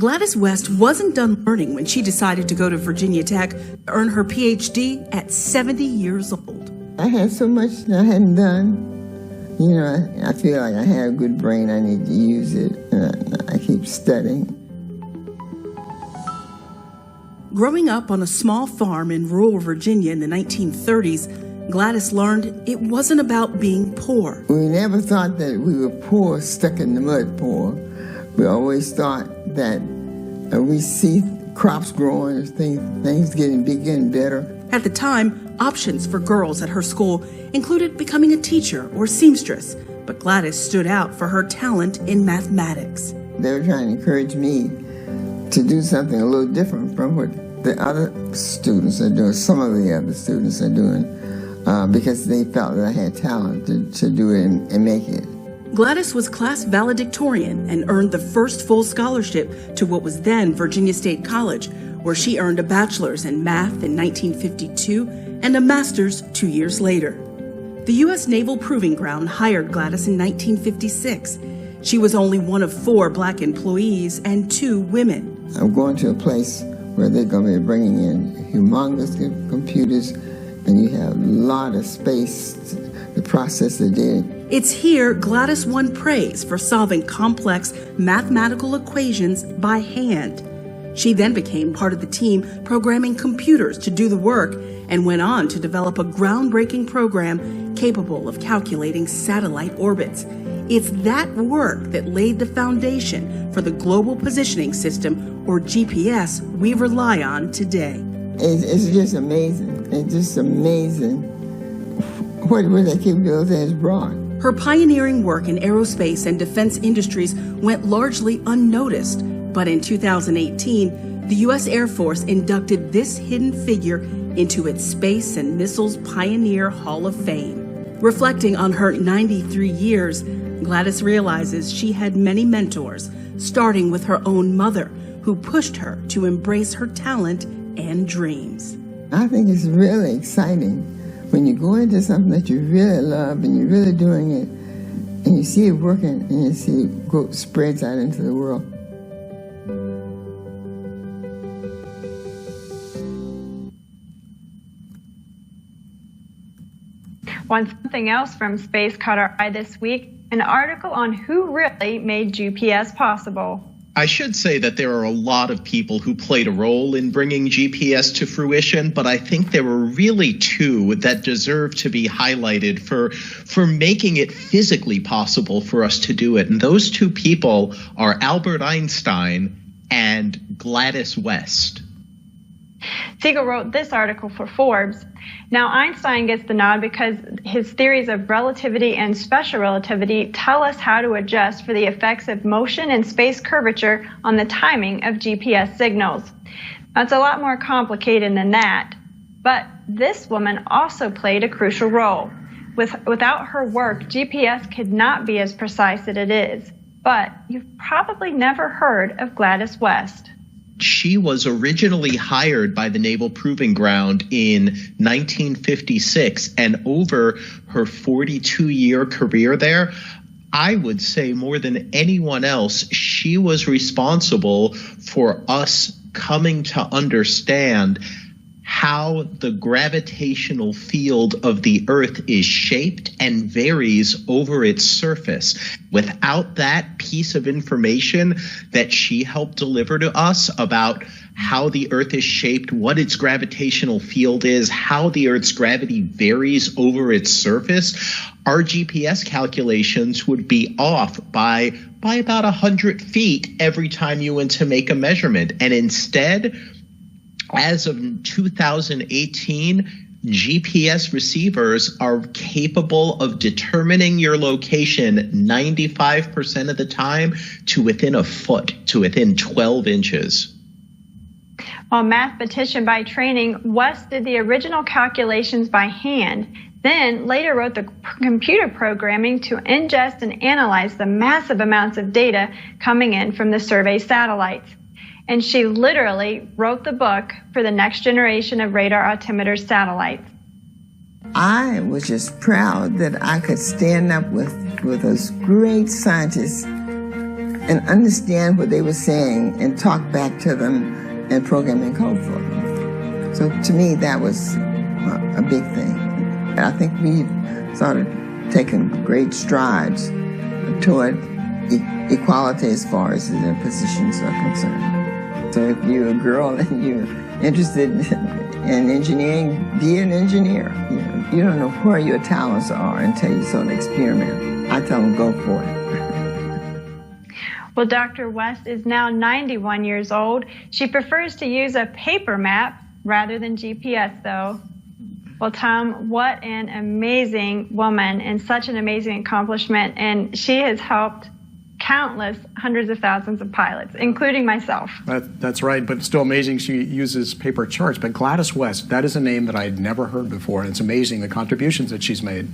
Gladys West wasn't done learning when she decided to go to Virginia Tech to earn her PhD at 70 years old. I had so much that I hadn't done. You know, I feel like I had a good brain. I need to use it. And I keep studying. Growing up on a small farm in rural Virginia in the 1930s, Gladys learned it wasn't about being poor. We never thought that we were poor, stuck in the mud poor. We always thought that we see crops growing, things getting bigger and better. At the time, options for girls at her school included becoming a teacher or seamstress, but Gladys stood out for her talent in mathematics. They were trying to encourage me to do something a little different from what the other students are doing, some of the other students are doing, because they felt that I had talent to do it and make it. Gladys was class valedictorian and earned the first full scholarship to what was then Virginia State College, where she earned a bachelor's in math in 1952 and a master's 2 years later. The U.S. Naval Proving Ground hired Gladys in 1956. She was only one of 4 black employees and 2 women. I'm going to a place where they're going to be bringing in humongous computers, and you have a lot of space to process the data. It's here Gladys won praise for solving complex mathematical equations by hand. She then became part of the team programming computers to do the work and went on to develop a groundbreaking program capable of calculating satellite orbits. It's that work that laid the foundation for the Global Positioning System, or GPS, we rely on today. It's just amazing. It's just amazing what that capability has brought. Her pioneering work in aerospace and defense industries went largely unnoticed, but in 2018, the U.S. Air Force inducted this hidden figure into its Space and Missiles Pioneer Hall of Fame. Reflecting on her 93 years, Gladys realizes she had many mentors, starting with her own mother, who pushed her to embrace her talent and dreams. I think it's really exciting when you go into something that you really love and you're really doing it, and you see it working, and you see it spreads out into the world. Something else from space caught our eye this week, an article on who really made GPS possible. I should say that there are a lot of people who played a role in bringing GPS to fruition, but I think there were really 2 that deserve to be highlighted for making it physically possible for us to do it. And those 2 people are Albert Einstein and Gladys West. Siegel wrote this article for Forbes. Now, Einstein gets the nod because his theories of relativity and special relativity tell us how to adjust for the effects of motion and space curvature on the timing of GPS signals. Now, it's a lot more complicated than that, but this woman also played a crucial role. Without her work, GPS could not be as precise as it is. But you've probably never heard of Gladys West. She was originally hired by the Naval Proving Ground in 1956, and over her 42-year career there, I would say more than anyone else, she was responsible for us coming to understand how the gravitational field of the Earth is shaped and varies over its surface. Without that piece of information that she helped deliver to us about how the Earth is shaped, what its gravitational field is, how the Earth's gravity varies over its surface, our GPS calculations would be off by about 100 feet every time you went to make a measurement. And instead, as of 2018, GPS receivers are capable of determining your location 95% of the time to within a foot, to within 12 inches. While a mathematician by training, West did the original calculations by hand, then later wrote the computer programming to ingest and analyze the massive amounts of data coming in from the survey satellites. And she literally wrote the book for the next generation of radar altimeter satellites. I was just proud that I could stand up with those great scientists and and understand what they were saying and talk back to them and programming code for them. So to me, that was a big thing. I think we've sort of taken great strides toward equality as far as the positions are concerned. So if you're a girl and you're interested in engineering, be an engineer. You don't know where your talents are until you sort of experiment. I tell them, go for it. Well, Dr. West is now 91 years old. She prefers to use a paper map rather than GPS, though. Well, Tom, what an amazing woman and such an amazing accomplishment. And she has helped countless hundreds of thousands of pilots, including myself. That's right, but it's still amazing she uses paper charts. But Gladys West, that is a name that I had never heard before, and it's amazing the contributions that she's made.